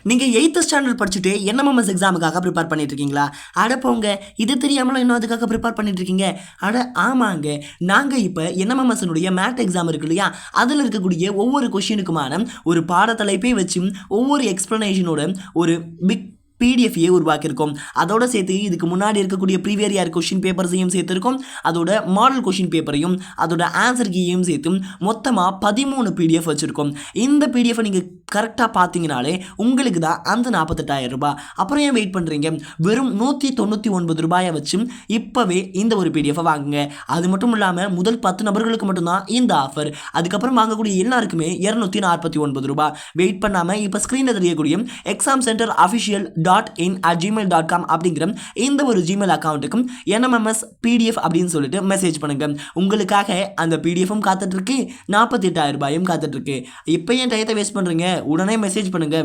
நீங்கள் 8th standard படிச்சுட்டு NMMS எக்ஸாமுக்காக prepare பண்ணிட்டு இருக்கீங்களா? அட போங்க, இது தெரியாமலும் இன்னும் அதுக்காக ப்ரிப்பேர் பண்ணிட்டு இருக்கீங்க. அட ஆமாங்க, நாங்கள் இப்போ என்எம்எம்எஸ்னுடைய மேட் எக்ஸாம் இருக்கு இல்லையா, அதில் இருக்கக்கூடிய ஒவ்வொரு கொஷினுக்குமான ஒரு பாடத்தலைப்பை வச்சு ஒவ்வொரு எக்ஸ்ப்ளனேஷனோட ஒரு பிக் பிடிஎஃப்ஏ உருவாக்கியிருக்கோம். அதோட சேர்த்து இதுக்கு முன்னாடி இருக்கக்கூடிய ப்ரீவியர் இயர் கொஷின் பேப்பர்ஸையும் சேர்த்துருக்கோம். அதோட மாடல் கொஷின் பேப்பரையும் அதோட ஆன்சர் கீயையும் சேர்த்து மொத்தமாக 13 பிடிஎஃப் வச்சுருக்கோம். இந்த பிடிஎஃப் நீங்கள் கரெக்டாக பார்த்தீங்கனாலே உங்களுக்கு தான் அந்த 48,000 ரூபாய். அப்புறம் ஏன் வெயிட் பண்ணுறீங்க? வெறும் 199 ரூபாயை வச்சு இப்போவே இந்த ஒரு பிடிஎஃபை வாங்குங்க. அது மட்டும் இல்லாமல் முதல் 10 நபர்களுக்கு மட்டும்தான் இந்த ஆஃபர். அதுக்கப்புறம் வாங்கக்கூடிய எல்லாருக்குமே 249 ரூபாய். வெயிட் பண்ணாமல் இப்போ ஸ்க்ரீனில் தெரியக்கூடிய எக்ஸாம் சென்டர் அஃபிஷியல் .in@gmail.com அப்படிங்கிற இந்த ஒரு ஜிமெயில் அக்கௌண்ட்டுக்கும் NMMS PDF அப்படின்னு சொல்லிட்டு மெசேஜ் பண்ணுங்க. உங்களுக்காக அந்த பிடிஎஃப்பும் காத்துட்டு இருக்கு, 48,000 ரூபாயும் காத்துட்டு இருக்கு. இப்போ ஏன் டயத்தை வேஸ்ட் பண்றீங்க? உடனே மெசேஜ் பண்ணுங்க.